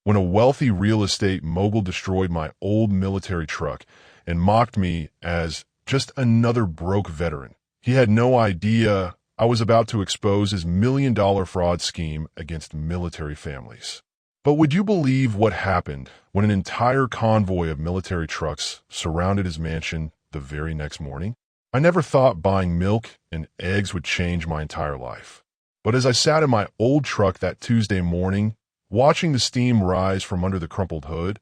when a wealthy real estate mogul destroyed my old military truck and mocked me as just another broke veteran. He had no idea I was about to expose his million-dollar fraud scheme against military families. But would you believe what happened when an entire convoy of military trucks surrounded his mansion the very next morning? I never thought buying milk and eggs would change my entire life. But as I sat in my old truck that Tuesday morning, watching the steam rise from under the crumpled hood,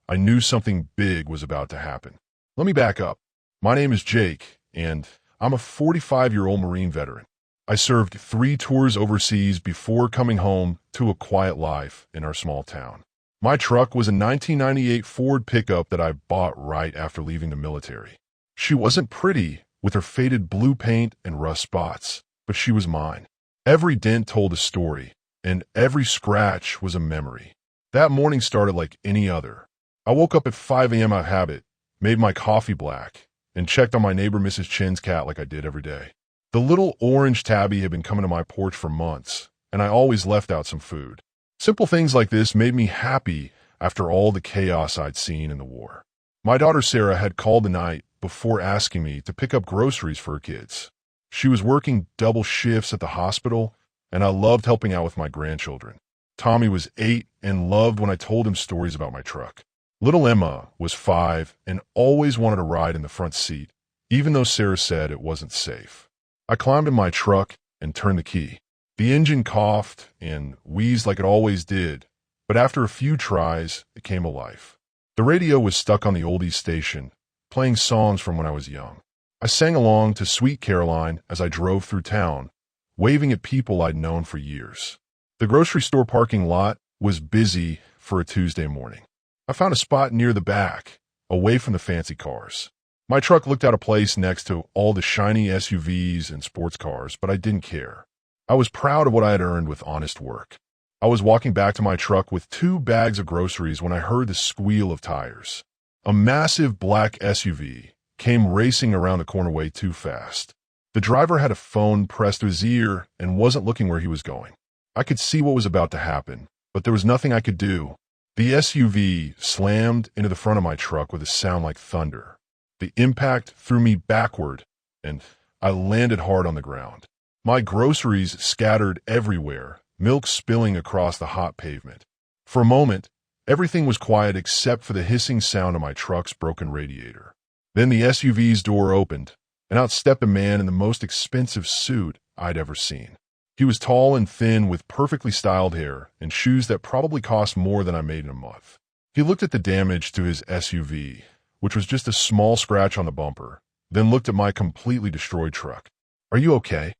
I knew something big was about to happen. Let me back up. My name is Jake, and I'm a 45-year-old Marine veteran. I served 3 tours overseas before coming home to a quiet life in our small town. My truck was a 1998 Ford pickup that I bought right after leaving the military. She wasn't pretty, with her faded blue paint and rust spots, but she was mine. Every dent told a story, and every scratch was a memory. That morning started like any other. I woke up at 5 a.m. out of habit, made my coffee black, and checked on my neighbor Mrs. Chin's cat like I did every day. The little orange tabby had been coming to my porch for months, and I always left out some food. Simple things like this made me happy after all the chaos I'd seen in the war. My daughter Sarah had called the night before asking me to pick up groceries for her kids. She was working double shifts at the hospital, and I loved helping out with my grandchildren. Tommy was 8 and loved when I told him stories about my truck. Little Emma was 5 and always wanted to ride in the front seat, even though Sarah said it wasn't safe. I climbed in my truck and turned the key. The engine coughed and wheezed like it always did, but after a few tries, it came alive. The radio was stuck on the oldies station, playing songs from when I was young. I sang along to Sweet Caroline as I drove through town, waving at people I'd known for years. The grocery store parking lot was busy for a Tuesday morning. I found a spot near the back, away from the fancy cars. My truck looked out of place next to all the shiny SUVs and sports cars, but I didn't care. I was proud of what I had earned with honest work. I was walking back to my truck with 2 bags of groceries when I heard the squeal of tires. A massive black SUV came racing around the corner way too fast. The driver had a phone pressed to his ear and wasn't looking where he was going. I could see what was about to happen, but there was nothing I could do. The SUV slammed into the front of my truck with a sound like thunder. The impact threw me backward, and I landed hard on the ground. My groceries scattered everywhere, milk spilling across the hot pavement. For a moment, everything was quiet except for the hissing sound of my truck's broken radiator. Then the SUV's door opened, and out stepped a man in the most expensive suit I'd ever seen. He was tall and thin with perfectly styled hair and shoes that probably cost more than I made in a month. He looked at the damage to his SUV, which was just a small scratch on the bumper, then looked at my completely destroyed truck. "Are you okay?"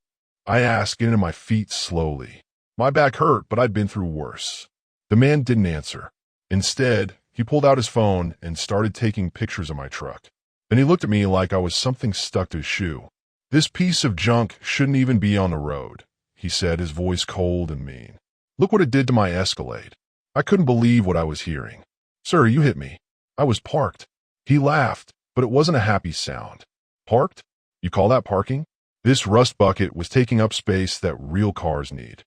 I asked, getting to my feet slowly. My back hurt, but I'd been through worse. The man didn't answer. Instead, he pulled out his phone and started taking pictures of my truck. Then he looked at me like I was something stuck to his shoe. "This piece of junk shouldn't even be on the road," he said, his voice cold and mean. "Look what it did to my Escalade." I couldn't believe what I was hearing. "Sir, you hit me. I was parked." He laughed, but it wasn't a happy sound. "Parked? You call that parking?" This rust bucket was taking up space that real cars need.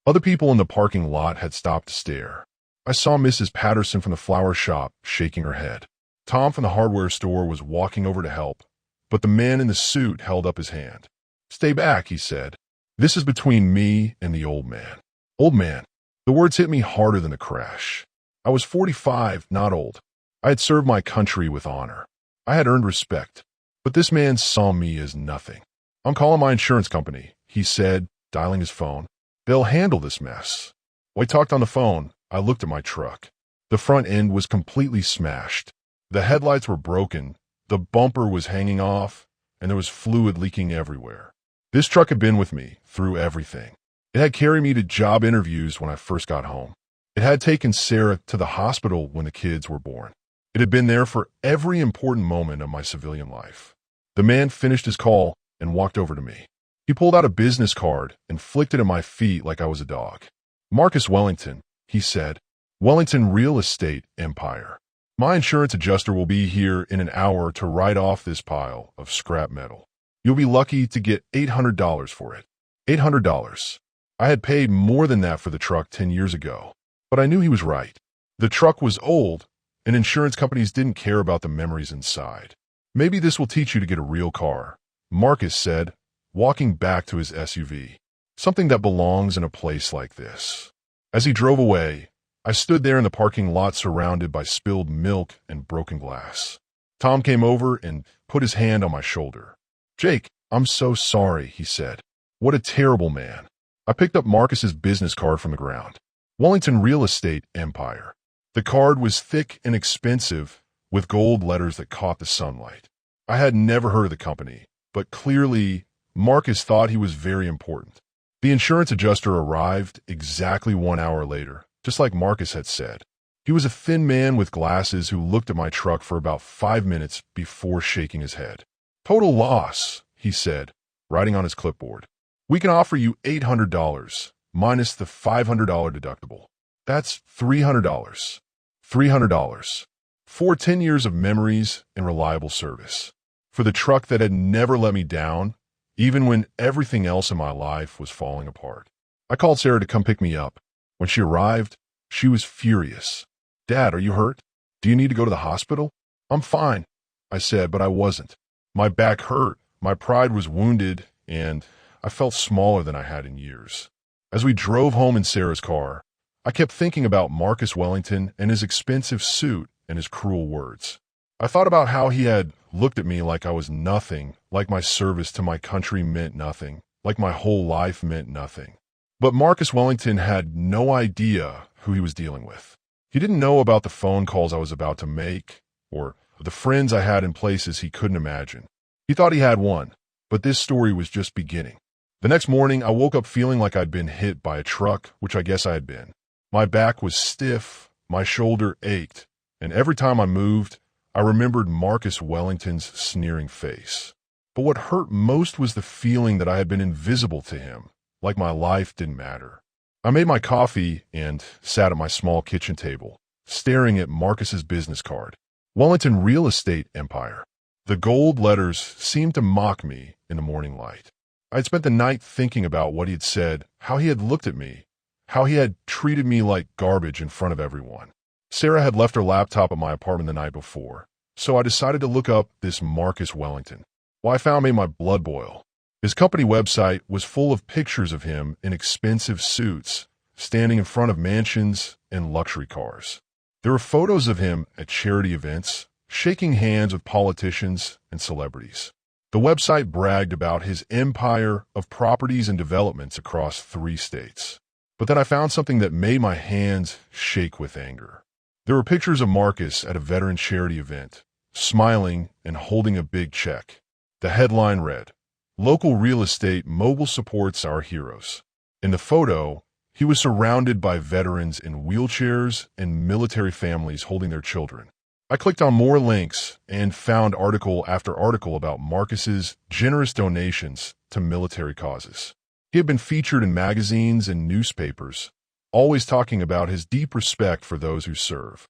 Other people in the parking lot had stopped to stare. I saw Mrs. Patterson from the flower shop shaking her head. Tom from the hardware store was walking over to help, but the man in the suit held up his hand. "Stay back," he said. "This is between me and the old man." Old man. The words hit me harder than a crash. I was 45, not old. I had served my country with honor. I had earned respect, but this man saw me as nothing. "I'm calling my insurance company," he said, dialing his phone. "They'll handle this mess." While he talked on the phone, I looked at my truck. The front end was completely smashed. The headlights were broken, the bumper was hanging off, and there was fluid leaking everywhere. This truck had been with me through everything. It had carried me to job interviews when I first got home. It had taken Sarah to the hospital when the kids were born. It had been there for every important moment of my civilian life. The man finished his call and walked over to me. He pulled out a business card and flicked it at my feet like I was a dog. "Marcus Wellington," he said. "Wellington Real Estate Empire. My insurance adjuster will be here in an hour to write off this pile of scrap metal. You'll be lucky to get $800 for it." $800. I had paid more than that for the truck 10 years ago, but I knew he was right. The truck was old, and insurance companies didn't care about the memories inside. Maybe this will teach you to get a real car, Marcus said, walking back to his SUV. Something that belongs in a place like this. As he drove away, I stood there in the parking lot surrounded by spilled milk and broken glass. Tom came over and put his hand on my shoulder. "Jake, I'm so sorry," he said. "What a terrible man." I picked up Marcus's business card from the ground. Wellington Real Estate Empire. The card was thick and expensive, with gold letters that caught the sunlight. I had never heard of the company, but clearly Marcus thought he was very important. The insurance adjuster arrived exactly 1 hour later, just like Marcus had said. He was a thin man with glasses who looked at my truck for about 5 minutes before shaking his head. "Total loss," he said, writing on his clipboard. "We can offer you $800, minus the $500 deductible. That's $300. $300. For 10 years of memories and reliable service. For the truck that had never let me down, even when everything else in my life was falling apart." I called Sarah to come pick me up. When she arrived, she was furious. "Dad, are you hurt? Do you need to go to the hospital?" "I'm fine," I said, but I wasn't. My back hurt, my pride was wounded, and I felt smaller than I had in years. As we drove home in Sarah's car, I kept thinking about Marcus Wellington and his expensive suit and his cruel words. I thought about how he had looked at me like I was nothing, like my service to my country meant nothing, like my whole life meant nothing. But Marcus Wellington had no idea who he was dealing with. He didn't know about the phone calls I was about to make, or the friends I had in places he couldn't imagine. He thought he had one, but this story was just beginning. The next morning, I woke up feeling like I'd been hit by a truck, which I guess I had been. My back was stiff, my shoulder ached, and every time I moved, I remembered Marcus Wellington's sneering face. But what hurt most was the feeling that I had been invisible to him, like my life didn't matter. I made my coffee and sat at my small kitchen table, staring at Marcus's business card. Wellington Real Estate Empire. The gold letters seemed to mock me in the morning light. I had spent the night thinking about what he had said, how he had looked at me, how he had treated me like garbage in front of everyone. Sarah had left her laptop at my apartment the night before, so I decided to look up this Marcus Wellington. What I found made my blood boil. His company website was full of pictures of him in expensive suits, standing in front of mansions and luxury cars. There were photos of him at charity events, shaking hands with politicians and celebrities. The website bragged about his empire of properties and developments across 3 states. But then I found something that made my hands shake with anger. There were pictures of Marcus at a veteran charity event, smiling and holding a big check. The headline read, "Local real estate mogul supports our heroes." In the photo, he was surrounded by veterans in wheelchairs and military families holding their children. I clicked on more links and found article after article about Marcus's generous donations to military causes. He had been featured in magazines and newspapers, always talking about his deep respect for those who serve.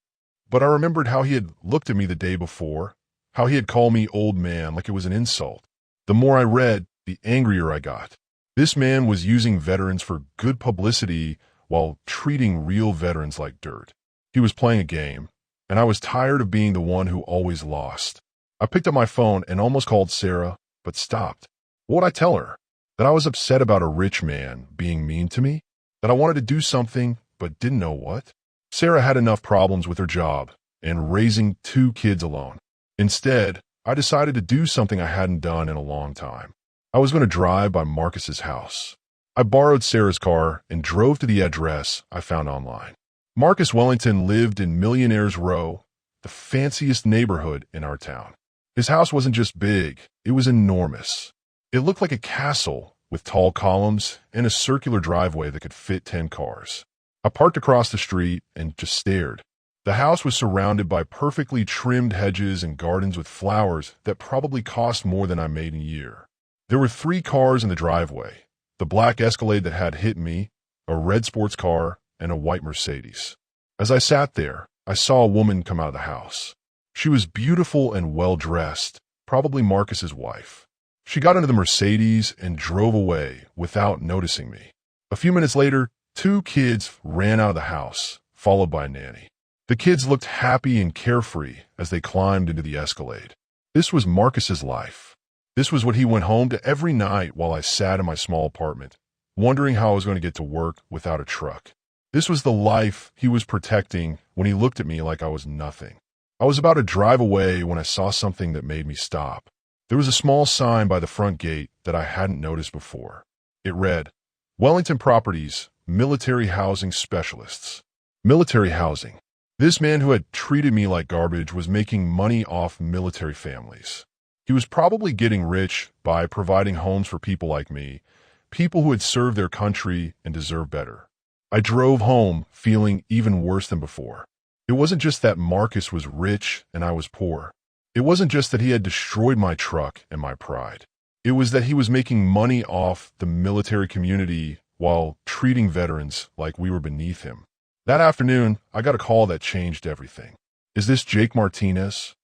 But I remembered how he had looked at me the day before, how he had called me old man like it was an insult. The more I read, the angrier I got. This man was using veterans for good publicity while treating real veterans like dirt. He was playing a game, and I was tired of being the one who always lost. I picked up my phone and almost called Sarah, but stopped. What would I tell her? That I was upset about a rich man being mean to me? That I wanted to do something, but didn't know what? Sarah had enough problems with her job and raising 2 kids alone. Instead, I decided to do something I hadn't done in a long time. I was going to drive by Marcus's house. I borrowed Sarah's car and drove to the address I found online. Marcus Wellington lived in Millionaire's Row, the fanciest neighborhood in our town. His house wasn't just big, it was enormous. It looked like a castle with tall columns and a circular driveway that could fit 10 cars. I parked across the street and just stared. The house was surrounded by perfectly trimmed hedges and gardens with flowers that probably cost more than I made in a year. There were 3 cars in the driveway, the black Escalade that had hit me, a red sports car, and a white Mercedes. As I sat there, I saw a woman come out of the house. She was beautiful and well-dressed, probably Marcus's wife. She got into the Mercedes and drove away without noticing me. A few minutes later, 2 kids ran out of the house, followed by a nanny. The kids looked happy and carefree as they climbed into the Escalade. This was Marcus's life. This was what he went home to every night while I sat in my small apartment, wondering how I was going to get to work without a truck. This was the life he was protecting when he looked at me like I was nothing. I was about to drive away when I saw something that made me stop. There was a small sign by the front gate that I hadn't noticed before. It read, Wellington Properties, Military Housing Specialists. Military housing. This man who had treated me like garbage was making money off military families. He was probably getting rich by providing homes for people like me, people who had served their country and deserved better. I drove home feeling even worse than before. It wasn't just that Marcus was rich and I was poor. It wasn't just that he had destroyed my truck and my pride. It was that he was making money off the military community while treating veterans like we were beneath him. That afternoon, I got a call that changed everything. Is this Jake Martinez?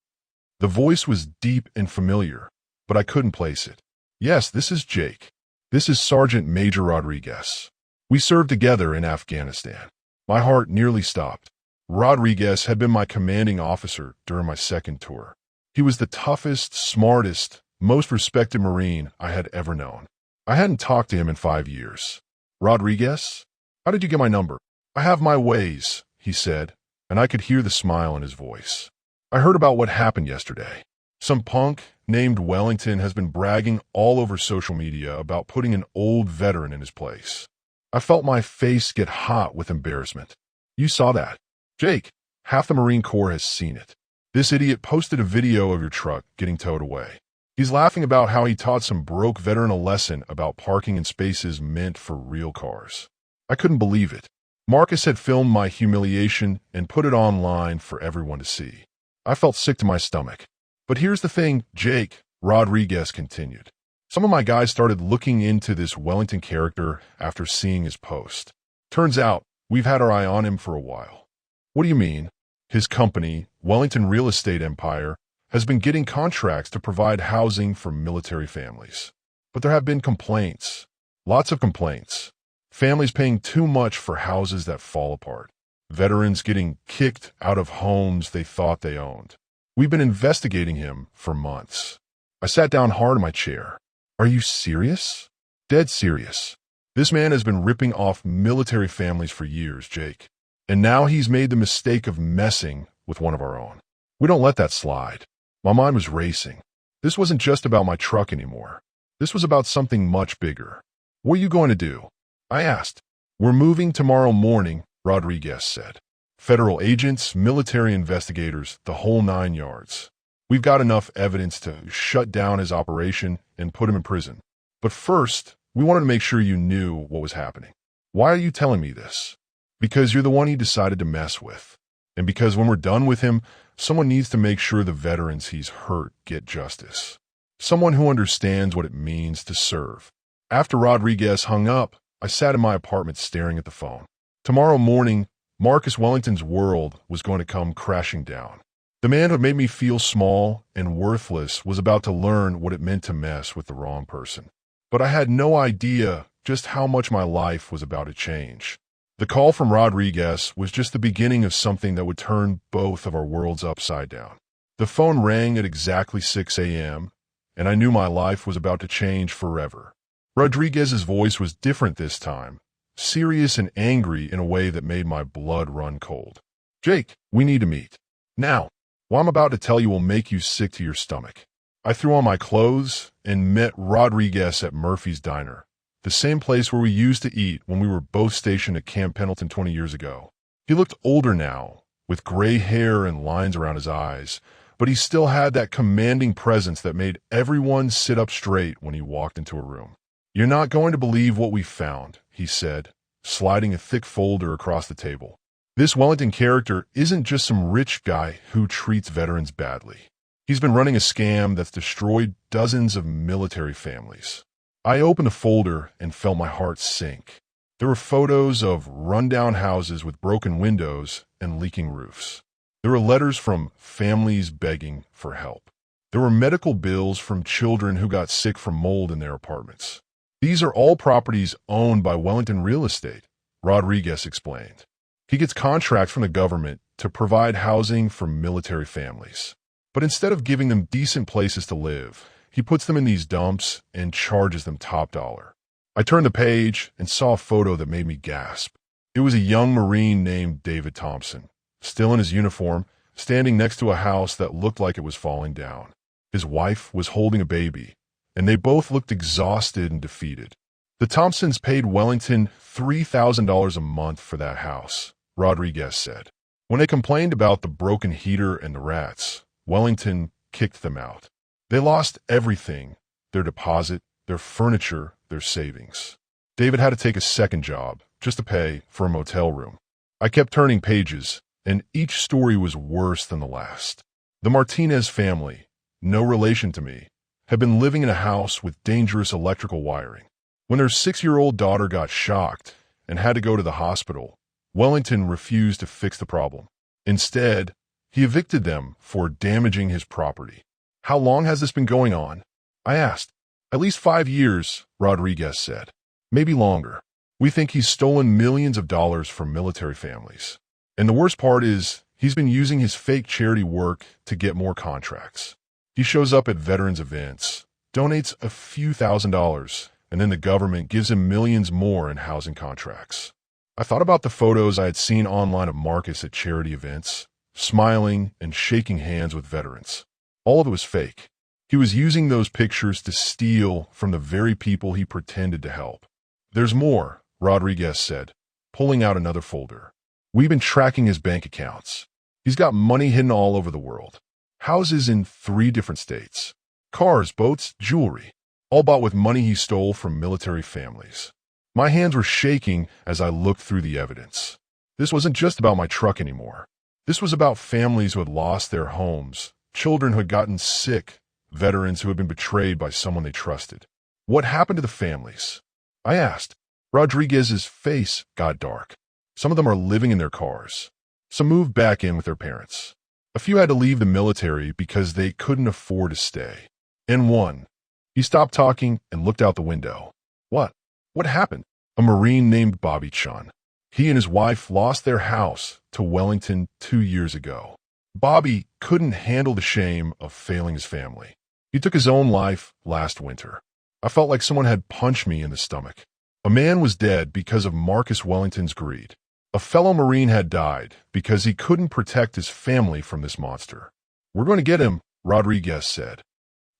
The voice was deep and familiar, but I couldn't place it. Yes, this is Jake. This is Sergeant Major Rodriguez. We served together in Afghanistan. My heart nearly stopped. Rodriguez had been my commanding officer during my second tour. He was the toughest, smartest, most respected Marine I had ever known. I hadn't talked to him in 5 years. Rodriguez? How did you get my number? I have my ways, he said, and I could hear the smile in his voice. I heard about what happened yesterday. Some punk named Wellington has been bragging all over social media about putting an old veteran in his place. I felt my face get hot with embarrassment. You saw that. Jake, half the Marine Corps has seen it. This idiot posted a video of your truck getting towed away. He's laughing about how he taught some broke veteran a lesson about parking in spaces meant for real cars. I couldn't believe it. Marcus had filmed my humiliation and put it online for everyone to see. I felt sick to my stomach. But here's the thing, Jake, Rodriguez continued. Some of my guys started looking into this Wellington character after seeing his post. Turns out, we've had our eye on him for a while. What do you mean? His company, Wellington Real Estate Empire, has been getting contracts to provide housing for military families. But there have been complaints. Lots of complaints. Families paying too much for houses that fall apart. Veterans getting kicked out of homes they thought they owned. We've been investigating him for months. I sat down hard in my chair. Are you serious? Dead serious. This man has been ripping off military families for years, Jake. And now he's made the mistake of messing with one of our own. We don't let that slide. My mind was racing. This wasn't just about my truck anymore. This was about something much bigger. What are you going to do? I asked. We're moving tomorrow morning, Rodriguez said. Federal agents, military investigators, the whole 9 yards. We've got enough evidence to shut down his operation and put him in prison. But first, we wanted to make sure you knew what was happening. Why are you telling me this? Because you're the one he decided to mess with. And because when we're done with him, someone needs to make sure the veterans he's hurt get justice. Someone who understands what it means to serve. After Rodriguez hung up, I sat in my apartment staring at the phone. Tomorrow morning, Marcus Wellington's world was going to come crashing down. The man who made me feel small and worthless was about to learn what it meant to mess with the wrong person. But I had no idea just how much my life was about to change. The call from Rodriguez was just the beginning of something that would turn both of our worlds upside down. The phone rang at exactly 6 a.m., and I knew my life was about to change forever. Rodriguez's voice was different this time, serious and angry in a way that made my blood run cold. Jake, we need to meet. Now. What I'm about to tell you will make you sick to your stomach. I threw on my clothes and met Rodriguez at Murphy's Diner, the same place where we used to eat when we were both stationed at Camp Pendleton 20 years ago. He looked older now, with gray hair and lines around his eyes, but he still had that commanding presence that made everyone sit up straight when he walked into a room. You're not going to believe what we found, he said, sliding a thick folder across the table. This Wellington character isn't just some rich guy who treats veterans badly. He's been running a scam that's destroyed dozens of military families. I opened the folder and felt my heart sink. There were photos of rundown houses with broken windows and leaking roofs. There were letters from families begging for help. There were medical bills from children who got sick from mold in their apartments. These are all properties owned by Wellington Real Estate, Rodriguez explained. He gets contracts from the government to provide housing for military families. But instead of giving them decent places to live, he puts them in these dumps and charges them top dollar. I turned the page and saw a photo that made me gasp. It was a young Marine named David Thompson, still in his uniform, standing next to a house that looked like it was falling down. His wife was holding a baby, and they both looked exhausted and defeated. The Thompsons paid Wellington $3,000 a month for that house, Rodriguez said. When they complained about the broken heater and the rats, Wellington kicked them out. They lost everything, their deposit, their furniture, their savings. David had to take a second job, just to pay for a motel room. I kept turning pages, and each story was worse than the last. The Martinez family, no relation to me, had been living in a house with dangerous electrical wiring. When their 6-year-old daughter got shocked and had to go to the hospital, Wellington refused to fix the problem. Instead, he evicted them for damaging his property. How long has this been going on? I asked. At least 5 years, Rodriguez said. Maybe longer. We think he's stolen millions of dollars from military families. And the worst part is, he's been using his fake charity work to get more contracts. He shows up at veterans events, donates a few $1,000s, and then the government gives him millions more in housing contracts. I thought about the photos I had seen online of Marcus at charity events, smiling and shaking hands with veterans. All of it was fake. He was using those pictures to steal from the very people he pretended to help. There's more, Rodriguez said, pulling out another folder. We've been tracking his bank accounts. He's got money hidden all over the world. Houses in 3 different states. Cars, boats, jewelry. All bought with money he stole from military families. My hands were shaking as I looked through the evidence. This wasn't just about my truck anymore. This was about families who had lost their homes, children who had gotten sick, veterans who had been betrayed by someone they trusted. What happened to the families? I asked. Rodriguez's face got dark. Some of them are living in their cars. Some moved back in with their parents. A few had to leave the military because they couldn't afford to stay. And one. He stopped talking and looked out the window. What? What happened? A Marine named Bobby Chun. He and his wife lost their house to Wellington 2 years ago. Bobby couldn't handle the shame of failing his family. He took his own life last winter. I felt like someone had punched me in the stomach. A man was dead because of Marcus Wellington's greed. A fellow Marine had died because he couldn't protect his family from this monster. We're going to get him, Rodriguez said.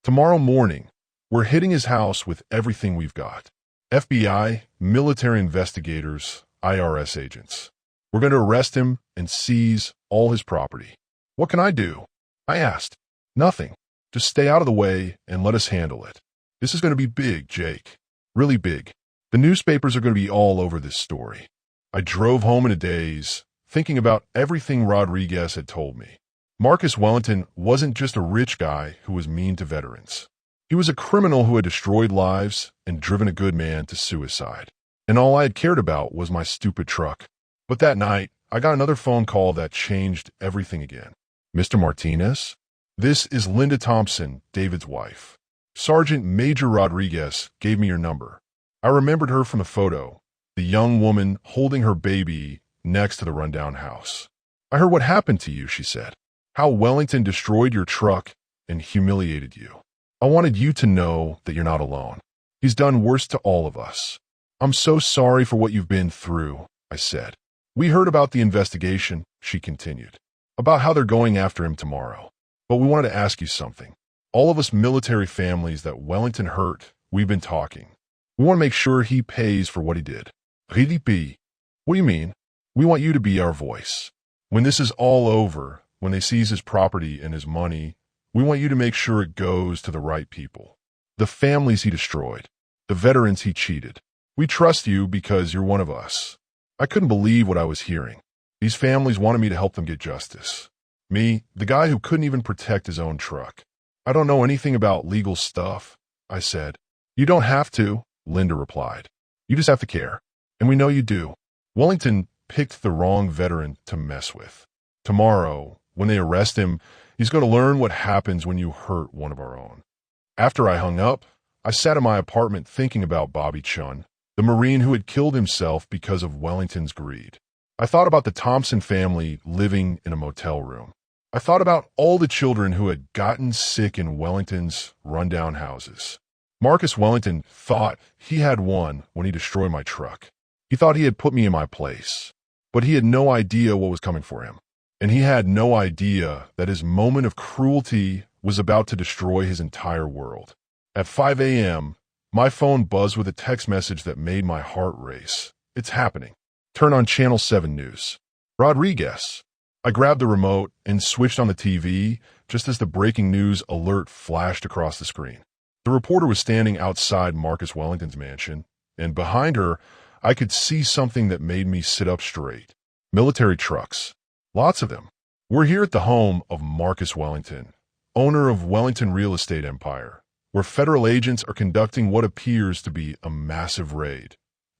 Tomorrow morning, we're hitting his house with everything we've got. FBI, military investigators, IRS agents. We're going to arrest him and seize all his property. What can I do? I asked. Nothing. Just stay out of the way and let us handle it. This is going to be big, Jake. Really big. The newspapers are going to be all over this story. I drove home in a daze, thinking about everything Rodriguez had told me. Marcus Wellington wasn't just a rich guy who was mean to veterans. He was a criminal who had destroyed lives and driven a good man to suicide. And all I had cared about was my stupid truck. But that night, I got another phone call that changed everything again. Mr. Martinez? This is Linda Thompson, David's wife. Sergeant Major Rodriguez gave me your number. I remembered her from the photo, the young woman holding her baby next to the rundown house. I heard what happened to you, she said. How Wellington destroyed your truck and humiliated you. I wanted you to know that you're not alone. He's done worse to all of us. I'm so sorry for what you've been through, I said. We heard about the investigation, she continued, about how they're going after him tomorrow. But we wanted to ask you something. All of us military families that Wellington hurt, we've been talking. We want to make sure he pays for what he did. RDP. What do you mean? We want you to be our voice. When this is all over, when they seize his property and his money, we want you to make sure it goes to the right people. The families he destroyed. The veterans he cheated. We trust you because you're one of us. I couldn't believe what I was hearing. These families wanted me to help them get justice. Me, the guy who couldn't even protect his own truck. I don't know anything about legal stuff, I said. You don't have to, Linda replied. You just have to care. And we know you do. Wellington picked the wrong veteran to mess with. Tomorrow, when they arrest him, he's going to learn what happens when you hurt one of our own. After I hung up, I sat in my apartment thinking about Bobby Chun, the Marine who had killed himself because of Wellington's greed. I thought about the Thompson family living in a motel room. I thought about all the children who had gotten sick in Wellington's rundown houses. Marcus Wellington thought he had won when he destroyed my truck. He thought he had put me in my place, but he had no idea what was coming for him. And he had no idea that his moment of cruelty was about to destroy his entire world. At 5 a.m., my phone buzzed with a text message that made my heart race. It's happening. Turn on Channel 7 News. Rodriguez. I grabbed the remote and switched on the TV just as the breaking news alert flashed across the screen. The reporter was standing outside Marcus Wellington's mansion, and behind her, I could see something that made me sit up straight. Military trucks. Lots of them. We're here at the home of Marcus Wellington, owner of Wellington Real Estate Empire, where federal agents are conducting what appears to be a massive raid.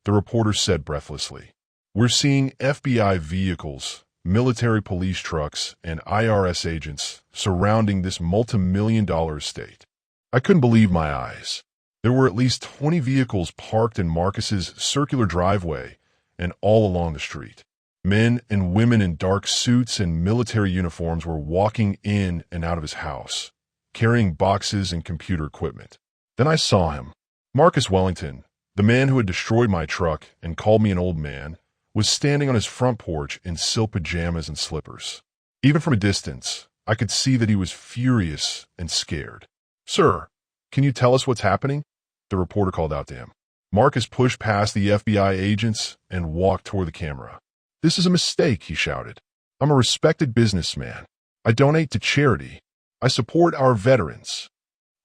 The reporter said breathlessly. We're seeing FBI vehicles, military police trucks, and IRS agents surrounding this multi-million-dollar estate. I couldn't believe my eyes. There were at least 20 vehicles parked in Marcus's circular driveway and all along the street. Men and women in dark suits and military uniforms were walking in and out of his house, carrying boxes and computer equipment. Then I saw him. Marcus Wellington, the man who had destroyed my truck and called me an old man, was standing on his front porch in silk pajamas and slippers. Even from a distance, I could see that he was furious and scared. Sir, can you tell us what's happening? The reporter called out to him. Marcus pushed past the FBI agents and walked toward the camera. This is a mistake, he shouted. I'm a respected businessman. I donate to charity. I support our veterans.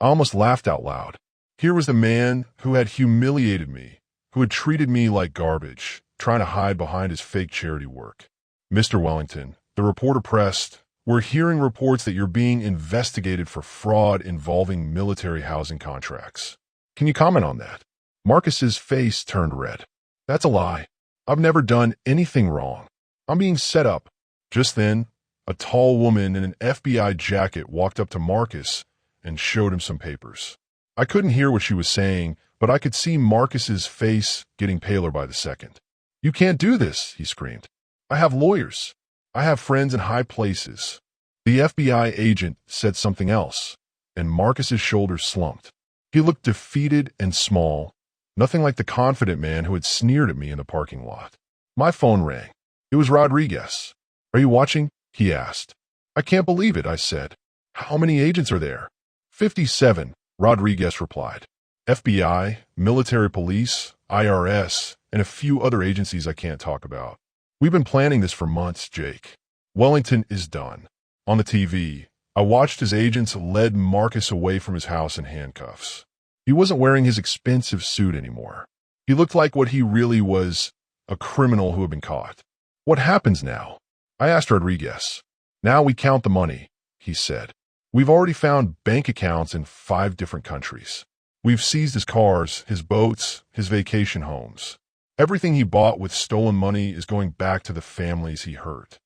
I almost laughed out loud. Here was the man who had humiliated me, who had treated me like garbage, trying to hide behind his fake charity work. Mr. Wellington, the reporter pressed, we're hearing reports that you're being investigated for fraud involving military housing contracts. Can you comment on that? Marcus's face turned red. That's a lie. I've never done anything wrong. I'm being set up. Just then, a tall woman in an FBI jacket walked up to Marcus and showed him some papers. I couldn't hear what she was saying, but I could see Marcus's face getting paler by the second. You can't do this, he screamed. I have lawyers. I have friends in high places. The FBI agent said something else, and Marcus's shoulders slumped. He looked defeated and small, nothing like the confident man who had sneered at me in the parking lot. My phone rang. It was Rodriguez. Are you watching? He asked. I can't believe it, I said. How many agents are there? 57, Rodriguez replied. FBI, military police, IRS, and a few other agencies I can't talk about. We've been planning this for months, Jake. Wellington is done. On the TV, I watched as agents led Marcus away from his house in handcuffs. He wasn't wearing his expensive suit anymore. He looked like what he really was, a criminal who had been caught. What happens now? I asked Rodriguez. Now we count the money, he said. We've already found bank accounts in 5 different countries. We've seized his cars, his boats, his vacation homes. Everything he bought with stolen money is going back to the families he hurt.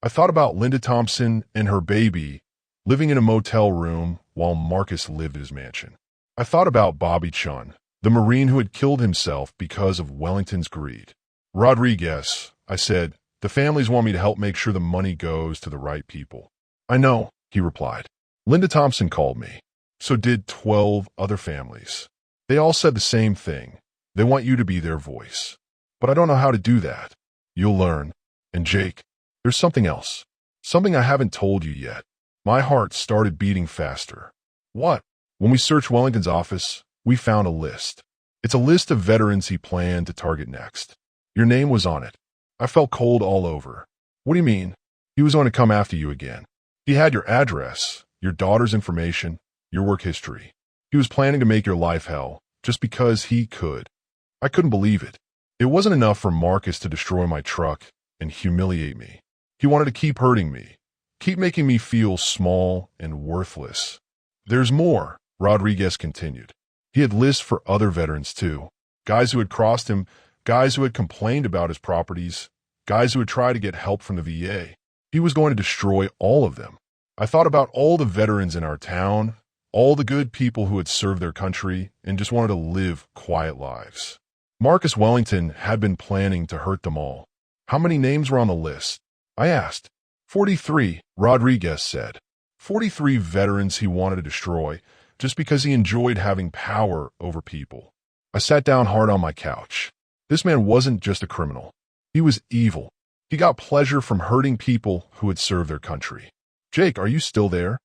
I thought about Linda Thompson and her baby living in a motel room while Marcus lived at his mansion. I thought about Bobby Chun, the Marine who had killed himself because of Wellington's greed. Rodriguez, I said, the families want me to help make sure the money goes to the right people. I know, he replied. Linda Thompson called me. So did 12 other families. They all said the same thing. They want you to be their voice. But I don't know how to do that. You'll learn. And Jake, there's something else. Something I haven't told you yet. My heart started beating faster. What? When we searched Wellington's office, we found a list. It's a list of veterans he planned to target next. Your name was on it. I felt cold all over. What do you mean? He was going to come after you again. He had your address, your daughter's information, your work history. He was planning to make your life hell, just because he could. I couldn't believe it. It wasn't enough for Marcus to destroy my truck and humiliate me. He wanted to keep hurting me, keep making me feel small and worthless. There's more, Rodriguez continued. He had lists for other veterans too. Guys who had crossed him, guys who had complained about his properties, guys who had tried to get help from the VA. He was going to destroy all of them. I thought about all the veterans in our town, all the good people who had served their country and just wanted to live quiet lives. Marcus Wellington had been planning to hurt them all. How many names were on the list? I asked. 43, Rodriguez said. 43 veterans he wanted to destroy just because he enjoyed having power over people. I sat down hard on my couch. This man wasn't just a criminal. He was evil. He got pleasure from hurting people who had served their country. Jake, are you still there?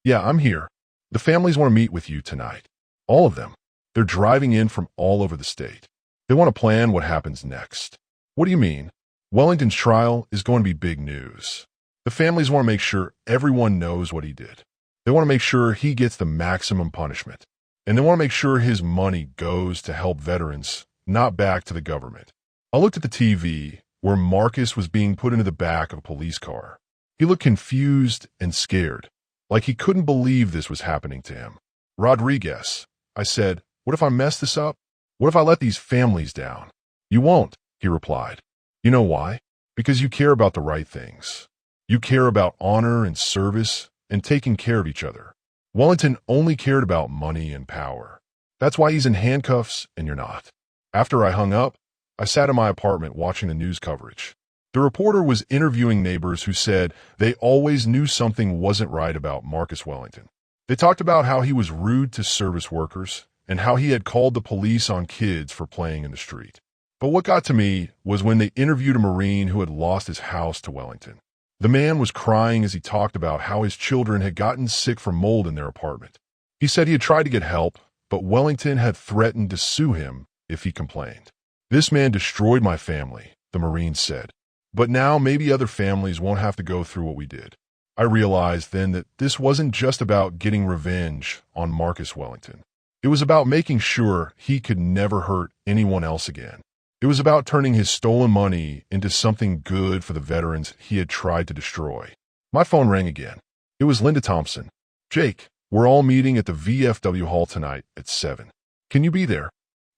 Yeah, I'm here. The families want to meet with you tonight. All of them. They're driving in from all over the state. They want to plan what happens next. What do you mean? Wellington's trial is going to be big news. The families want to make sure everyone knows what he did. They want to make sure he gets the maximum punishment. And they want to make sure his money goes to help veterans, not back to the government. I looked at the TV where Marcus was being put into the back of a police car. He looked confused and scared, like he couldn't believe this was happening to him. Rodriguez, I said, what if I mess this up? What if I let these families down? You won't, he replied. You know why? Because you care about the right things. You care about honor and service and taking care of each other. Wellington only cared about money and power. That's why he's in handcuffs and you're not. After I hung up, I sat in my apartment watching the news coverage. The reporter was interviewing neighbors who said they always knew something wasn't right about Marcus Wellington. They talked about how he was rude to service workers and how he had called the police on kids for playing in the street. But what got to me was when they interviewed a Marine who had lost his house to Wellington. The man was crying as he talked about how his children had gotten sick from mold in their apartment. He said he had tried to get help, but Wellington had threatened to sue him if he complained. This man destroyed my family, the Marine said. But now maybe other families won't have to go through what we did. I realized then that this wasn't just about getting revenge on Marcus Wellington. It was about making sure he could never hurt anyone else again. It was about turning his stolen money into something good for the veterans he had tried to destroy. My phone rang again. It was Linda Thompson. Jake, we're all meeting at the VFW hall tonight at 7. Can you be there?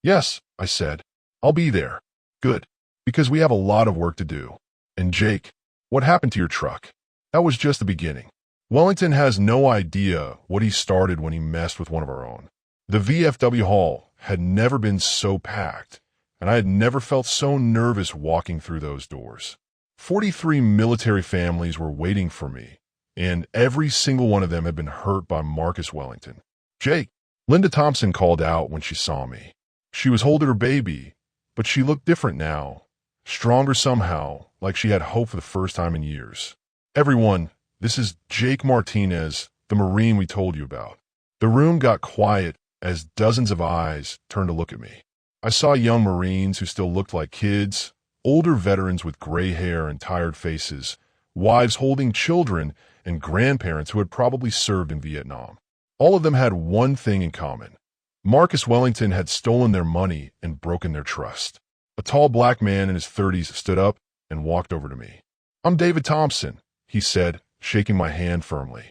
Yes, I said. I'll be there. Good. Because we have a lot of work to do. And Jake, what happened to your truck? That was just the beginning. Wellington has no idea what he started when he messed with one of our own. The VFW hall had never been so packed, and I had never felt so nervous walking through those doors. 43 military families were waiting for me, and every single one of them had been hurt by Marcus Wellington. Jake, Linda Thompson called out when she saw me. She was holding her baby, but she looked different now, stronger somehow, like she had hope for the first time in years. Everyone, this is Jake Martinez, the Marine we told you about. The room got quiet as dozens of eyes turned to look at me. I saw young Marines who still looked like kids, older veterans with gray hair and tired faces, wives holding children, and grandparents who had probably served in Vietnam. All of them had one thing in common. Marcus Wellington had stolen their money and broken their trust. A tall black man in his 30s stood up and walked over to me. I'm David Thompson, he said, shaking my hand firmly.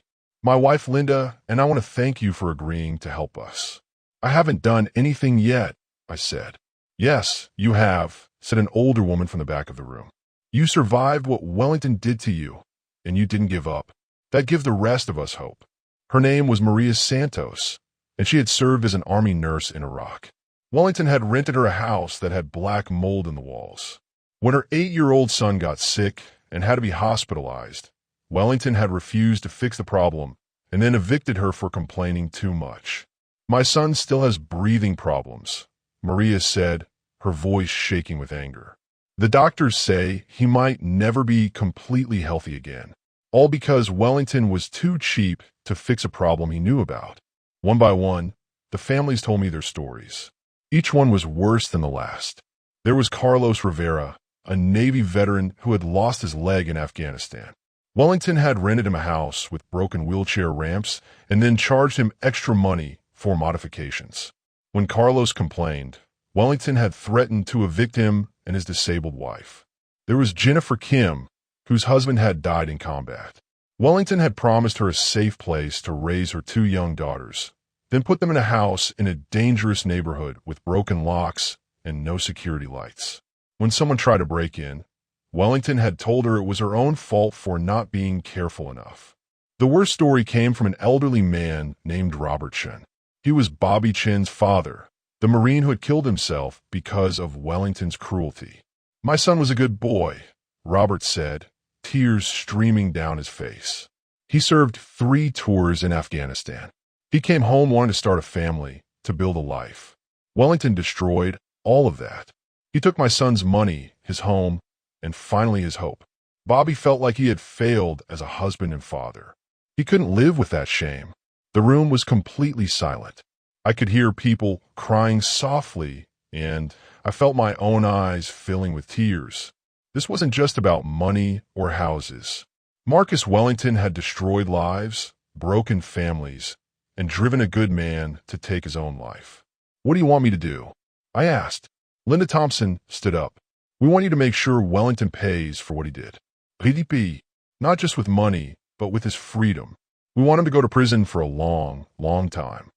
My wife Linda and I want to thank you for agreeing to help us. I haven't done anything yet, I said. Yes, you have, said an older woman from the back of the room. You survived what Wellington did to you, and you didn't give up. That gives the rest of us hope. Her name was Maria Santos, and she had served as an army nurse in Iraq. Wellington had rented her a house that had black mold in the walls. When her 8-year-old son got sick and had to be hospitalized, Wellington had refused to fix the problem and then evicted her for complaining too much. My son still has breathing problems, Maria said, her voice shaking with anger. The doctors say he might never be completely healthy again, all because Wellington was too cheap to fix a problem he knew about. One by one, the families told me their stories. Each one was worse than the last. There was Carlos Rivera, a Navy veteran who had lost his leg in Afghanistan. Wellington had rented him a house with broken wheelchair ramps and then charged him extra money for modifications. When Carlos complained, Wellington had threatened to evict him and his disabled wife. There was Jennifer Kim, whose husband had died in combat. Wellington had promised her a safe place to raise her 2 young daughters, then put them in a house in a dangerous neighborhood with broken locks and no security lights. When someone tried to break in, Wellington had told her it was her own fault for not being careful enough. The worst story came from an elderly man named Robert Chen. He was Bobby Chen's father, the Marine who had killed himself because of Wellington's cruelty. My son was a good boy, Robert said, tears streaming down his face. He served 3 tours in Afghanistan. He came home wanting to start a family, to build a life. Wellington destroyed all of that. He took my son's money, his home, and finally his hope. Bobby felt like he had failed as a husband and father. He couldn't live with that shame. The room was completely silent. I could hear people crying softly, and I felt my own eyes filling with tears. This wasn't just about money or houses. Marcus Wellington had destroyed lives, broken families, and driven a good man to take his own life. What do you want me to do? I asked. Linda Thompson stood up. We want you to make sure Wellington pays for what he did. PDP, not just with money, but with his freedom. We want him to go to prison for a long, long time.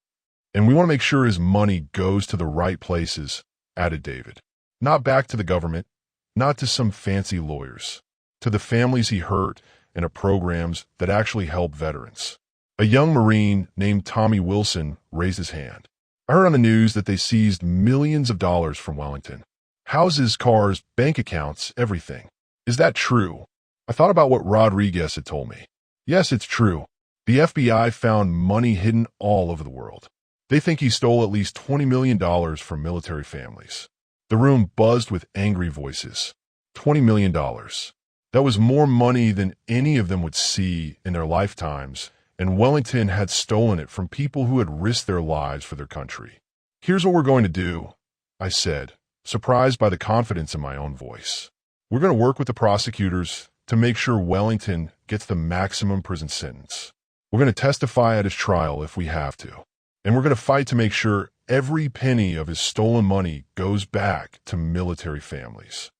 And we want to make sure his money goes to the right places, added David. Not back to the government, not to some fancy lawyers, to the families he hurt and to programs that actually help veterans. A young Marine named Tommy Wilson raised his hand. I heard on the news that they seized millions of dollars from Wellington. Houses, cars, bank accounts, everything. Is that true? I thought about what Rodriguez had told me. Yes, it's true. The FBI found money hidden all over the world. They think he stole at least $20 million from military families. The room buzzed with angry voices. $20 million. That was more money than any of them would see in their lifetimes, and Wellington had stolen it from people who had risked their lives for their country. Here's what we're going to do, I said, surprised by the confidence in my own voice. We're going to work with the prosecutors to make sure Wellington gets the maximum prison sentence. We're going to testify at his trial if we have to. And we're going to fight to make sure every penny of his stolen money goes back to military families.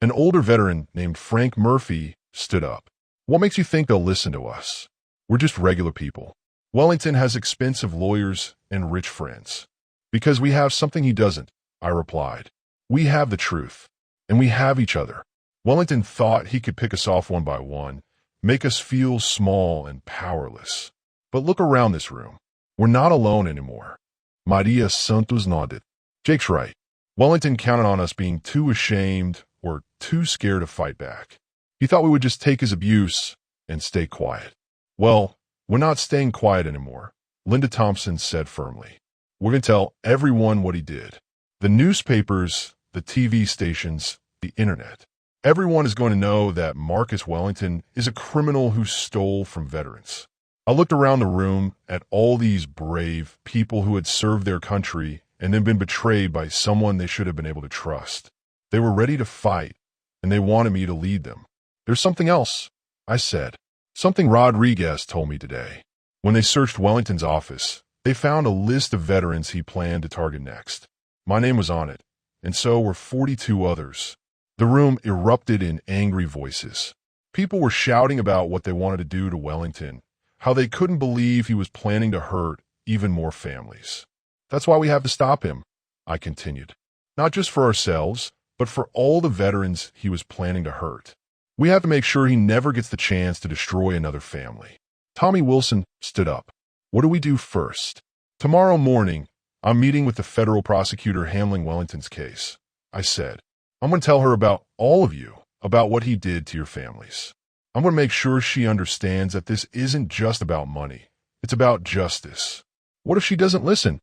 An older veteran named Frank Murphy stood up. What makes you think they'll listen to us? We're just regular people. Wellington has expensive lawyers and rich friends. Because we have something he doesn't, I replied. We have the truth, and we have each other. Wellington thought he could pick us off one by one, make us feel small and powerless. But look around this room. We're not alone anymore. Maria Santos nodded. Jake's right. Wellington counted on us being too ashamed or too scared to fight back. He thought we would just take his abuse and stay quiet. Well, we're not staying quiet anymore, Linda Thompson said firmly. We're going to tell everyone what he did. The newspapers, the TV stations, the internet. Everyone is going to know that Marcus Wellington is a criminal who stole from veterans. I looked around the room at all these brave people who had served their country and then been betrayed by someone they should have been able to trust. They were ready to fight, and they wanted me to lead them. There's something else, I said. Something Rodriguez told me today. When they searched Wellington's office, they found a list of veterans he planned to target next. My name was on it, and so were 42 others. The room erupted in angry voices. People were shouting about what they wanted to do to Wellington, how they couldn't believe he was planning to hurt even more families. That's why we have to stop him, I continued. Not just for ourselves, but for all the veterans he was planning to hurt. We have to make sure he never gets the chance to destroy another family. Tommy Wilson stood up. What do we do first? Tomorrow morning, I'm meeting with the federal prosecutor handling Wellington's case. I said, I'm going to tell her about all of you, about what he did to your families. I'm going to make sure she understands that this isn't just about money. It's about justice. What if she doesn't listen?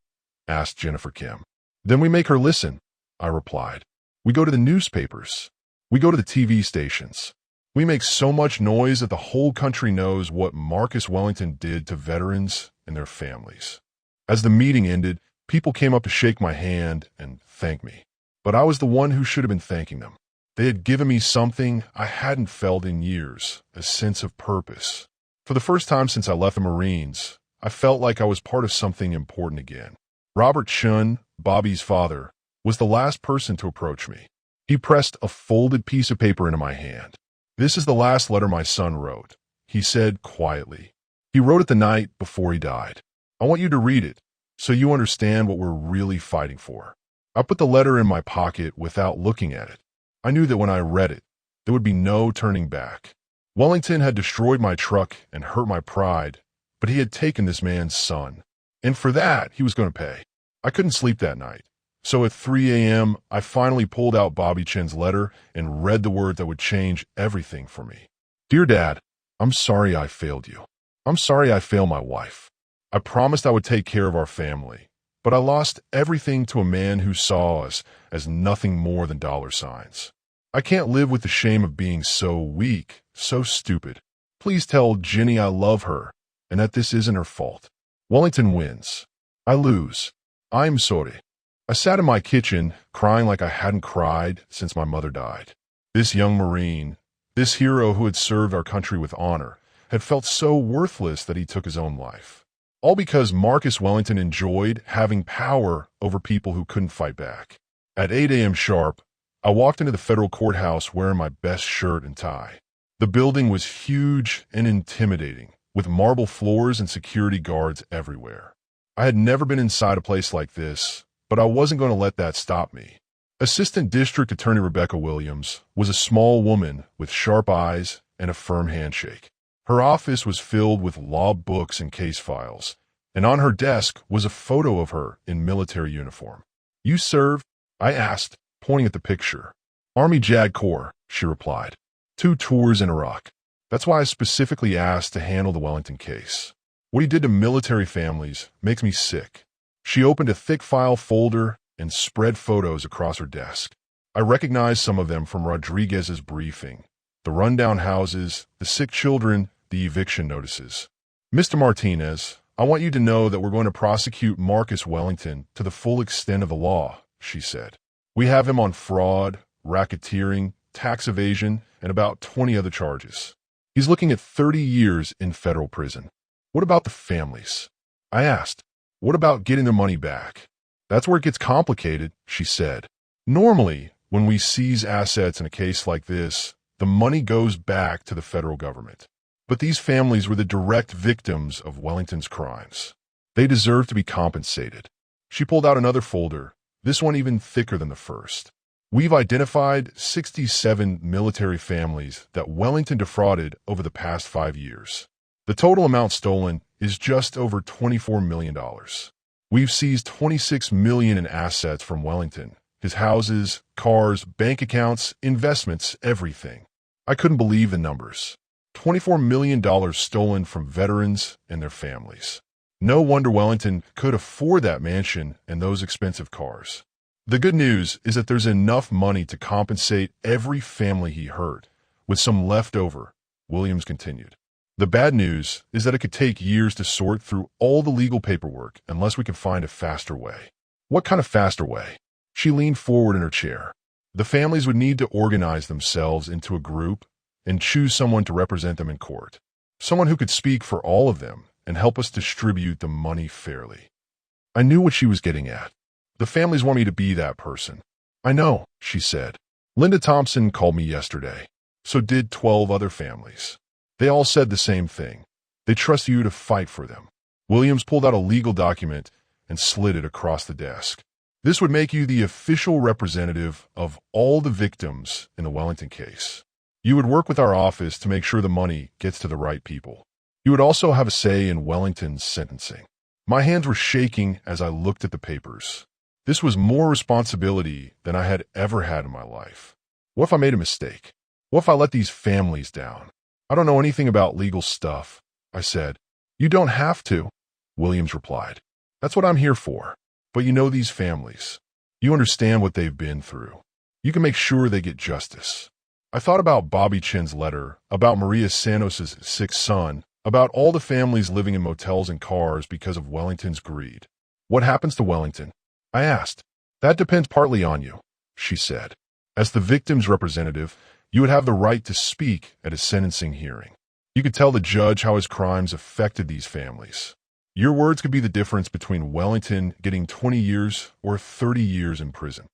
Asked Jennifer Kim. Then we make her listen, I replied. We go to the newspapers. We go to the TV stations. We make so much noise that the whole country knows what Marcus Wellington did to veterans and their families. As the meeting ended, people came up to shake my hand and thank me. But I was the one who should have been thanking them. They had given me something I hadn't felt in years, a sense of purpose. For the first time since I left the Marines, I felt like I was part of something important again. Robert Chun, Bobby's father, was the last person to approach me. He pressed a folded piece of paper into my hand. This is the last letter my son wrote, he said quietly. He wrote it the night before he died. I want you to read it, so you understand what we're really fighting for. I put the letter in my pocket without looking at it. I knew that when I read it, there would be no turning back. Wellington had destroyed my truck and hurt my pride, but he had taken this man's son. And for that, he was going to pay. I couldn't sleep that night. So at 3 a.m., I finally pulled out Bobby Chin's letter and read the word that would change everything for me. Dear Dad, I'm sorry I failed you. I'm sorry I failed my wife. I promised I would take care of our family, but I lost everything to a man who saw us as nothing more than dollar signs. I can't live with the shame of being so weak, so stupid. Please tell Ginny I love her and that this isn't her fault. Wellington wins. I lose. I'm sorry. I sat in my kitchen, crying like I hadn't cried since my mother died. This young Marine, this hero who had served our country with honor, had felt so worthless that he took his own life. All because Marcus Wellington enjoyed having power over people who couldn't fight back. At 8 a.m. sharp, I walked into the federal courthouse wearing my best shirt and tie. The building was huge and intimidating, with marble floors and security guards everywhere. I had never been inside a place like this, but I wasn't going to let that stop me. Assistant District Attorney Rebecca Williams was a small woman with sharp eyes and a firm handshake. Her office was filled with law books and case files, and on her desk was a photo of her in military uniform. You served? I asked, pointing at the picture. Army JAG Corps, she replied. 2 tours in Iraq. That's why I specifically asked to handle the Wellington case. What he did to military families makes me sick. She opened a thick file folder and spread photos across her desk. I recognized some of them from Rodriguez's briefing. The rundown houses, the sick children, the eviction notices. Mr. Martinez, I want you to know that we're going to prosecute Marcus Wellington to the full extent of the law, she said. We have him on fraud, racketeering, tax evasion, and about 20 other charges. He's looking at 30 years in federal prison. What about the families? I asked. What about getting their money back? That's where it gets complicated, she said. Normally, when we seize assets in a case like this, the money goes back to the federal government. But these families were the direct victims of Wellington's crimes. They deserve to be compensated. She pulled out another folder, this one even thicker than the first. We've identified 67 military families that Wellington defrauded over the past 5 years. The total amount stolen is just over $24 million. We've seized $26 million in assets from Wellington, his houses, cars, bank accounts, investments, everything. I couldn't believe the numbers. $24 million stolen from veterans and their families. No wonder Wellington could afford that mansion and those expensive cars. The good news is that there's enough money to compensate every family he hurt, with some left over, Williams continued. The bad news is that it could take years to sort through all the legal paperwork unless we can find a faster way. What kind of faster way? She leaned forward in her chair. The families would need to organize themselves into a group and choose someone to represent them in court. Someone who could speak for all of them and help us distribute the money fairly. I knew what she was getting at. The families want me to be that person. I know, she said. Linda Thompson called me yesterday. So did 12 other families. They all said the same thing. They trust you to fight for them. Williams pulled out a legal document and slid it across the desk. This would make you the official representative of all the victims in the Wellington case. You would work with our office to make sure the money gets to the right people. You would also have a say in Wellington's sentencing. My hands were shaking as I looked at the papers. This was more responsibility than I had ever had in my life. What if I made a mistake? What if I let these families down? I don't know anything about legal stuff, I said. You don't have to, Williams replied. That's what I'm here for. But you know these families. You understand what they've been through. You can make sure they get justice. I thought about Bobby Chin's letter, about Maria Santos' sick son, about all the families living in motels and cars because of Wellington's greed. What happens to Wellington? I asked. That depends partly on you, she said. As the victim's representative, you would have the right to speak at a sentencing hearing. You could tell the judge how his crimes affected these families. Your words could be the difference between Wellington getting 20 years or 30 years in prison.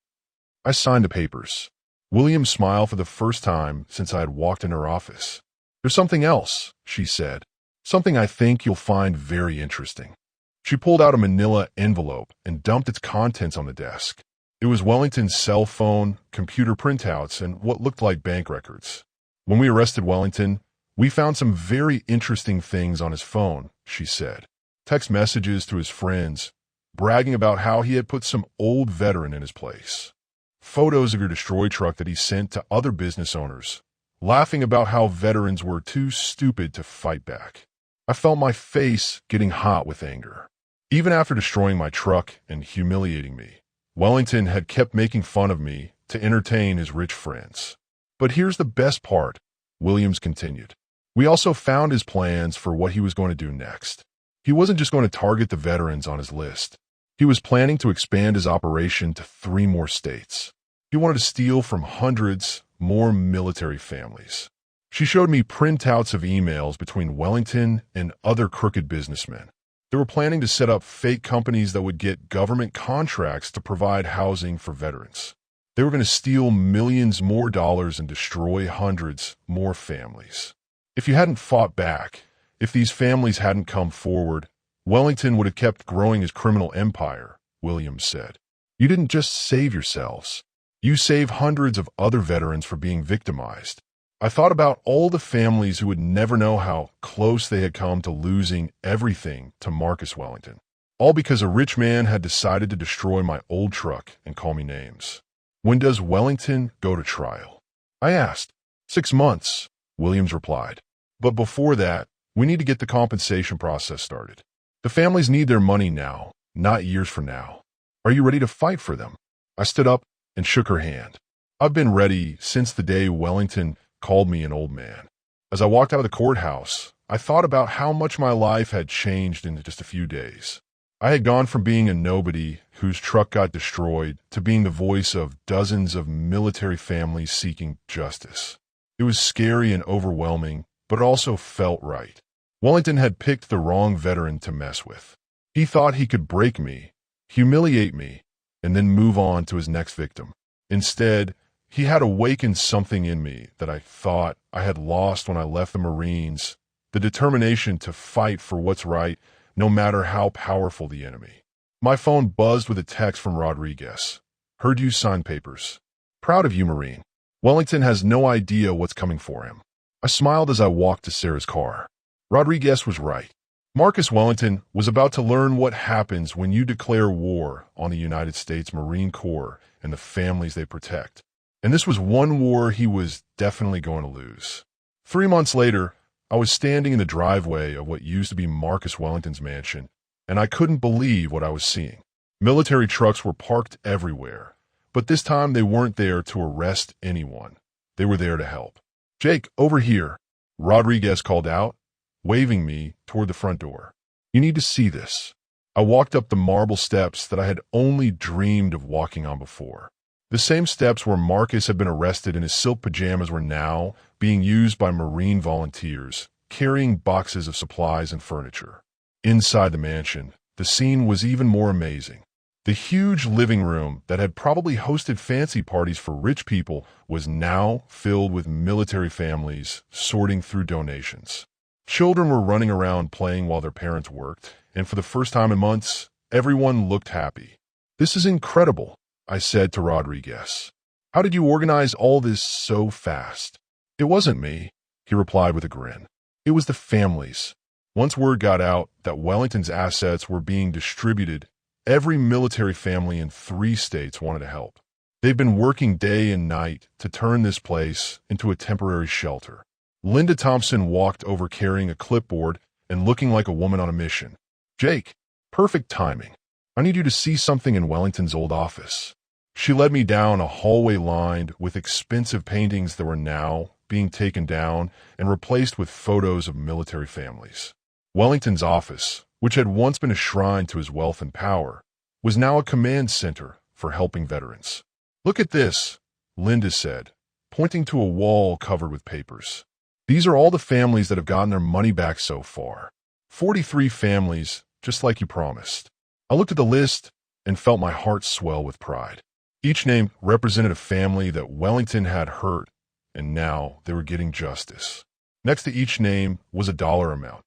I signed the papers. William smiled for the first time since I had walked in her office. There's something else, she said. Something I think you'll find very interesting. She pulled out a manila envelope and dumped its contents on the desk. It was Wellington's cell phone, computer printouts, and what looked like bank records. When we arrested Wellington, we found some very interesting things on his phone, she said. Text messages to his friends, bragging about how he had put some old veteran in his place. Photos of your destroy truck that he sent to other business owners, laughing about how veterans were too stupid to fight back. I felt my face getting hot with anger. Even after destroying my truck and humiliating me, Wellington had kept making fun of me to entertain his rich friends. But here's the best part, Williams continued. We also found his plans for what he was going to do next. He wasn't just going to target the veterans on his list. He was planning to expand his operation to 3 more states. He wanted to steal from hundreds more military families. She showed me printouts of emails between Wellington and other crooked businessmen. They were planning to set up fake companies that would get government contracts to provide housing for veterans. They were going to steal millions more dollars and destroy hundreds more families. If you hadn't fought back, if these families hadn't come forward, Wellington would have kept growing his criminal empire, Williams said. You didn't just save yourselves. You saved hundreds of other veterans from being victimized. I thought about all the families who would never know how close they had come to losing everything to Marcus Wellington. All because a rich man had decided to destroy my old truck and call me names. When does Wellington go to trial? I asked. 6 months, Williams replied. But before that, we need to get the compensation process started. The families need their money now, not years from now. Are you ready to fight for them? I stood up and shook her hand. I've been ready since the day Wellington called me an old man. As I walked out of the courthouse, I thought about how much my life had changed in just a few days. I had gone from being a nobody whose truck got destroyed to being the voice of dozens of military families seeking justice. It was scary and overwhelming, but it also felt right. Wellington had picked the wrong veteran to mess with. He thought he could break me, humiliate me, and then move on to his next victim. Instead, he had awakened something in me that I thought I had lost when I left the Marines, the determination to fight for what's right, no matter how powerful the enemy. My phone buzzed with a text from Rodriguez. Heard you sign papers. Proud of you, Marine. Wellington has no idea what's coming for him. I smiled as I walked to Sarah's car. Rodriguez was right. Marcus Wellington was about to learn what happens when you declare war on the United States Marine Corps and the families they protect. And this was one war he was definitely going to lose. 3 months later, I was standing in the driveway of what used to be Marcus Wellington's mansion, and I couldn't believe what I was seeing. Military trucks were parked everywhere, but this time they weren't there to arrest anyone. They were there to help. Jake, over here, Rodriguez called out, waving me toward the front door. You need to see this. I walked up the marble steps that I had only dreamed of walking on before. The same steps where Marcus had been arrested and his silk pajamas were now being used by Marine volunteers, carrying boxes of supplies and furniture. Inside the mansion, the scene was even more amazing. The huge living room that had probably hosted fancy parties for rich people was now filled with military families sorting through donations. Children were running around playing while their parents worked, and for the first time in months, everyone looked happy. This is incredible, I said to Rodriguez. How did you organize all this so fast? It wasn't me, he replied with a grin. It was the families. Once word got out that Wellington's assets were being distributed, every military family in 3 states wanted to help. They've been working day and night to turn this place into a temporary shelter. Linda Thompson walked over carrying a clipboard and looking like a woman on a mission. Jake, perfect timing. I need you to see something in Wellington's old office. She led me down a hallway lined with expensive paintings that were now being taken down and replaced with photos of military families. Wellington's office, which had once been a shrine to his wealth and power, was now a command center for helping veterans. Look at this, Linda said, pointing to a wall covered with papers. These are all the families that have gotten their money back so far. 43 families, just like you promised. I looked at the list and felt my heart swell with pride. Each name represented a family that Wellington had hurt, and now they were getting justice. Next to each name was a dollar amount.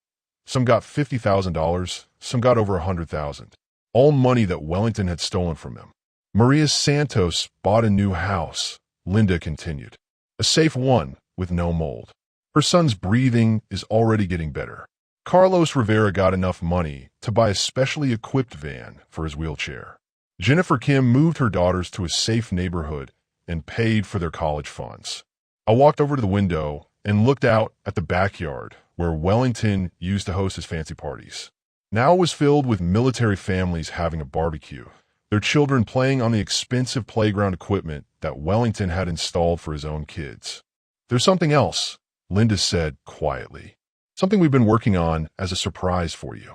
Some got $50,000, some got over $100,000. All money that Wellington had stolen from them. Maria Santos bought a new house, Linda continued. A safe one with no mold. Her son's breathing is already getting better. Carlos Rivera got enough money to buy a specially equipped van for his wheelchair. Jennifer Kim moved her daughters to a safe neighborhood and paid for their college funds. I walked over to the window and looked out at the backyard where Wellington used to host his fancy parties. Now it was filled with military families having a barbecue, their children playing on the expensive playground equipment that Wellington had installed for his own kids. "There's something else," Linda said quietly. "Something we've been working on as a surprise for you."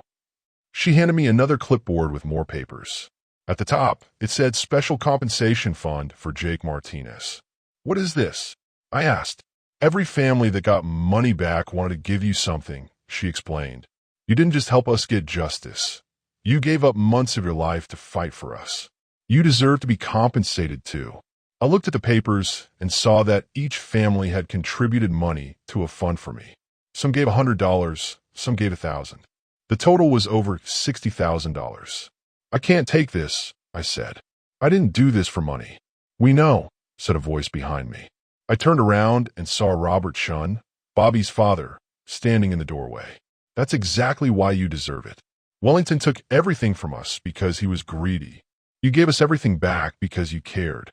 She handed me another clipboard with more papers. At the top, it said Special Compensation Fund for Jake Martinez. "What is this?" I asked. "Every family that got money back wanted to give you something," she explained. "You didn't just help us get justice. You gave up months of your life to fight for us. You deserve to be compensated too." I looked at the papers and saw that each family had contributed money to a fund for me. Some gave $100, some gave $1,000. The total was over $60,000. "I can't take this," I said. "I didn't do this for money." "We know," said a voice behind me. I turned around and saw Robert Shun, Bobby's father, standing in the doorway. "That's exactly why you deserve it. Wellington took everything from us because he was greedy. You gave us everything back because you cared."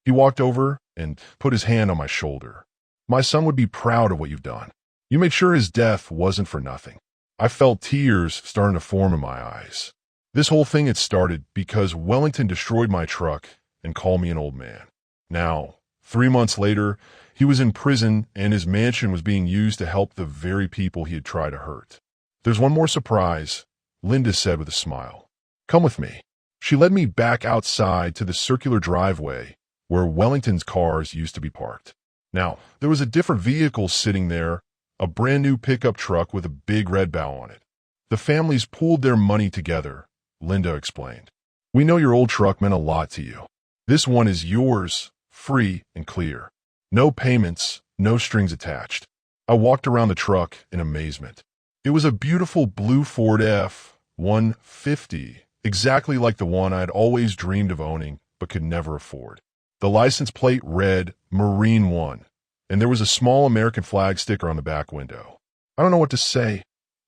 He walked over and put his hand on my shoulder. "My son would be proud of what you've done. You made sure his death wasn't for nothing." I felt tears starting to form in my eyes. This whole thing had started because Wellington destroyed my truck and called me an old man. Now, 3 months later, he was in prison and his mansion was being used to help the very people he had tried to hurt. "There's one more surprise," Linda said with a smile. "Come with me." She led me back outside to the circular driveway where Wellington's cars used to be parked. Now, there was a different vehicle sitting there, a brand new pickup truck with a big red bow on it. "The families pooled their money together," Linda explained. "We know your old truck meant a lot to you. This one is yours, free and clear. No payments, no strings attached." I walked around the truck in amazement. It was a beautiful blue Ford F-150, exactly like the one I had always dreamed of owning but could never afford. The license plate read Marine One, and there was a small American flag sticker on the back window. I don't know what to say.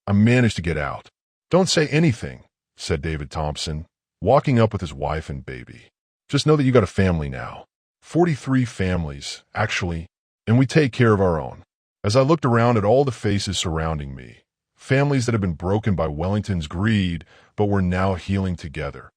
I managed to get out. "Don't say anything," said David Thompson, walking up with his wife and baby. "Just know that you got a family now. 43 families, actually, and we take care of our own." As I looked around at all the faces surrounding me, families that had been broken by Wellington's greed but were now healing together,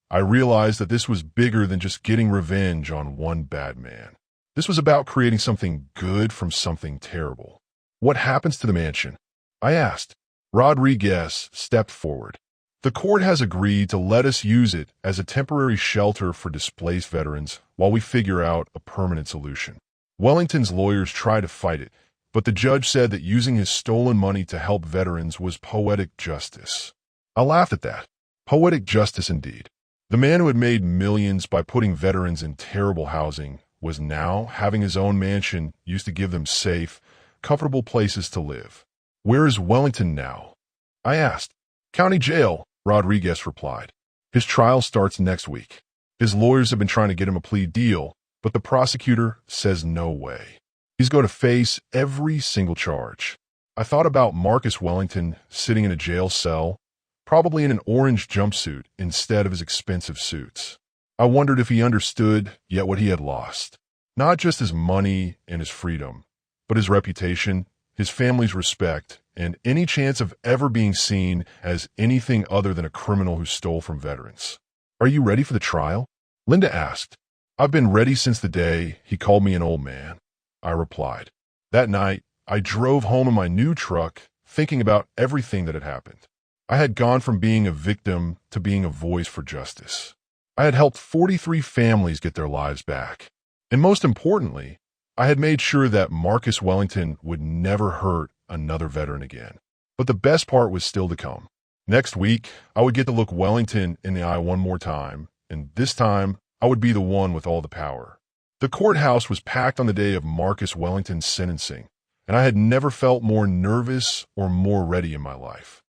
I realized that this was bigger than just getting revenge on one bad man. This was about creating something good from something terrible. "What happens to the mansion?" I asked. Rodriguez stepped forward. "The court has agreed to let us use it as a temporary shelter for displaced veterans while we figure out a permanent solution. Wellington's lawyers tried to fight it, but the judge said that using his stolen money to help veterans was poetic justice." I laughed at that. Poetic justice indeed. The man who had made millions by putting veterans in terrible housing was now having his own mansion used to give them safe, comfortable places to live. "Where is Wellington now?" I asked. "County jail," Rodriguez replied. "His trial starts next week. His lawyers have been trying to get him a plea deal, but the prosecutor says no way. He's going to face every single charge." I thought about Marcus Wellington sitting in a jail cell, probably in an orange jumpsuit instead of his expensive suits. I wondered if he understood yet what he had lost. Not just his money and his freedom, but his reputation, his family's respect, and any chance of ever being seen as anything other than a criminal who stole from veterans. "Are you ready for the trial?" Linda asked. "I've been ready since the day he called me an old man," I replied. That night, I drove home in my new truck, thinking about everything that had happened. I had gone from being a victim to being a voice for justice. I had helped 43 families get their lives back. And most importantly, I had made sure that Marcus Wellington would never hurt another veteran again. But the best part was still to come. Next week, I would get to look Wellington in the eye one more time, and this time, I would be the one with all the power. The courthouse was packed on the day of Marcus Wellington's sentencing, and I had never felt more nervous or more ready in my life.